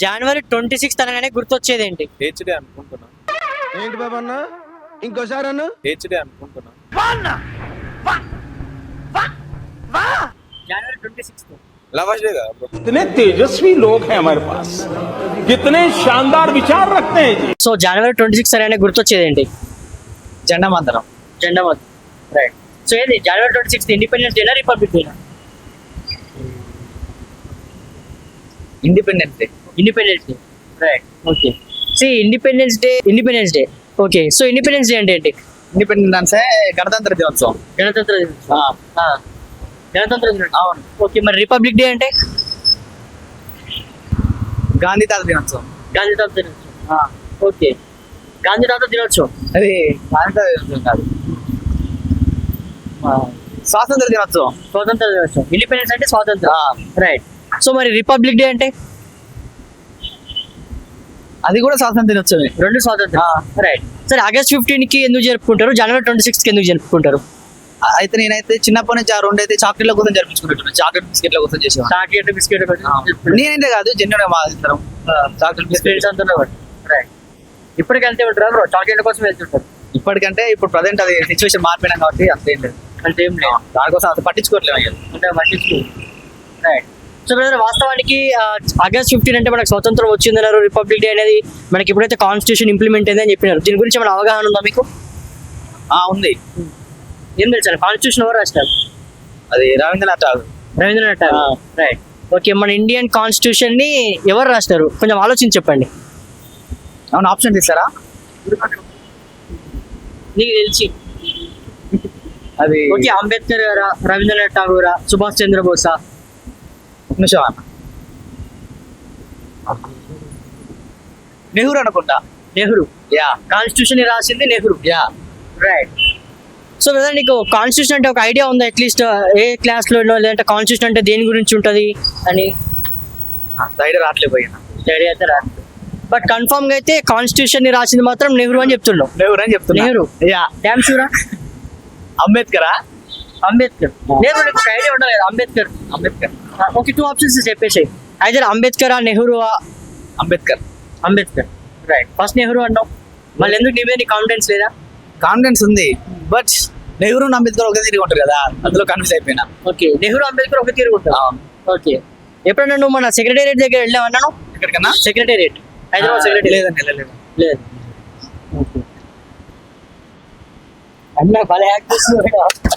జనవరి 26 అనగానే గుర్తొచ్చేది ఏంటి? హెచ్డే అనుకుంటున్నా. ఏంటి బాబా అన్న ఇంకోసారి అన్న హెచ్డే అనుకుంటున్నా. జనవరి 26 లవర్స్ డే కదా bro. कितने तेजस्वी लोग हैं हमारे पास, कितने शानदार विचार रखते हैं जी। సో జనవరి 26 అనగానే గుర్తొచ్చేది ఏంటి? జెండా మందరం. జెండా మత్. రైట్. సో ఏంది జనవరి 26 ఇండిపెండెన్స్ డేనా రిపబ్లిక్ డేనా? Independence day. Independence day. Right. Okay. See independence day. Okay. So independence day అంటే ఏంటి? ఇండిపెండెన్స్ గణతంత్ర దినోత్సవం. గణతంత్ర దినోత్సవం. గణతంత్ర దినోత్సవం. అవును. ఓకే. మరి రిపబ్లిక్ డే అంటే? గాంధీ తాత దినోత్సవం. గాంధీ తాత దినోత్సవం. ఓకే. గాంధీ తాత దినోత్సవం. అది గాంధీ తాత దినోత్సవం కాదు, స్వాతంత్ర దినోత్సవం. స్వాతంత్ర దినోత్సవం. ఇండిపెండెన్స్ అంటే స్వాతంత్రం. రైట్. సో మరి రిపబ్లిక్ డే అంటే? అది కూడా స్వాతంత్ర దినోత్సవమే. రెండు స్వాతంత్రం. రైట్. సరే ఆగస్ట్ 15 కి ఎందుకు జరుపుకుంటారు? జనవరి 26 కి ఎందుకు జరుపుకుంటారు? అయితే నేనైతే చిన్నప్పటి నుంచి ఆ రెండు అయితే చాక్లెట్ల కోసం జరిపించుకుంటున్నాను. చాక్లెట్ బిస్కెట్ల కోసం చేసేవాడు. చాక్లెట్ బిస్కెట్ నేనైతే కాదు, జెన్యున్ గా మాట్లాడతాం. చాక్లెట్ బిస్కెట్ ఫ్రెండ్స్ అంతా రైట్. ఇప్పటికి వెళ్తే ఉంటారు బ్రో, చాక్లెట్ కోసం వెళ్తుంటారు. ఇప్పటికంటే ఇప్పుడు ప్రజెంట్ అది సిచ్యువేషన్ మారిపోయినాం కాబట్టి అంతేం లేదు. అంటే ఏం లేదు, దానికోసం అంత పట్టించుకోవట్లేదు అయ్యారు. అంటే పట్టించుకో. రైట్. సో బ్రదర్ వాస్తవానికి ఆగస్ట్ 15 అంటే మనకు స్వతంత్రం వచ్చిందన్నారు. రిపబ్లిక్ డే అనేది మనకి ఎప్పుడైతే కాన్స్టిట్యూషన్ ఇంప్లిమెంట్ అయిందని చెప్పినారు. దీని గురించి మన అవగాహన ఉందా మీకు? ఉంది. ఏం తెలుసు కాన్స్టిట్యూషన్ ఎవరు రాస్తారు? అది రవీంద్రనాథ్ ఠాగూర్. రవీంద్రనాథ్ ఠాగూర్. రైట్. ఓకే. మన ఇండియన్ కాన్స్టిట్యూషన్ ని ఎవరు రాస్తారు? కొంచెం ఆలోచించి చెప్పండి. అవును, ఆప్షన్ ఇస్తారా? నీకు తెలిసి అది ఓకే. అంబేద్కర్ గారా, రవీంద్రనాథ్ ఠాగూరా, సుభాష్ చంద్రబోసా? ఒక నిమిషం అన్న. నెహ్రూ అనుకుంటా. నెహ్రూ. యా. కాన్స్టిట్యూషన్ రాసింది Nehru. Yeah. Right. So brother నీకు కాన్స్టిట్యూషన్ అంటే ఒక ఐడియా ఉందా? అట్లీస్ట్ ఏ క్లాస్ లో లేదంటే కాన్స్టిట్యూషన్ అంటే దేని గురించి ఉంటది అని ఐడియా రావట్లేదు పోయినా. ఐడియా అయితే రాదు. బట్ కన్ఫర్మ్ గా అయితే కాన్స్టిట్యూషన్ ని రాసింది మాత్రం నెహ్రూ అని చెప్తున్నావు. నెహ్రూ అని చెప్తున్నా. నెహ్రూ. యా. డ్యామ్ షూరా? అంబేద్కరా? అంబేద్కర్. నెహ్రూ నీకు ఒక ఐడియా ఉండాలి కదా. అంబేద్కర్. అంబేద్కర్. ఓకే. 2 ఆప్షన్స్ చెప్పేసి either Ambedkar Nehru. Ambedkar. Ambedkar. Right. First Nehru అన్నావు, మళ్ళీ ఎందుకు నీ మీద కాన్ఫిడెన్స్ లేదా? కాన్ఫిడెన్స్ ఉంది, బట్ నెహ్రూ అంబేద్కర్ ఒకే తిరిగి ఉంటారు కదా, అందులో కన్ఫ్యూజ్ అయిపోయినా. ఓకే. నెహ్రూ అంబేద్కర్ ఒక తీరు ఉంటారు. ఓకే. ఎప్పుడన్నా నువ్వు మన సెక్రటేరియట్ దగ్గర వెళ్ళావన్నాను? ఎక్కడికన్నా? Secretariat, Hyderabad secretariat. లేదండి, లేదు. అన్న భలే యాక్ట్ చేస్తున్నాడు.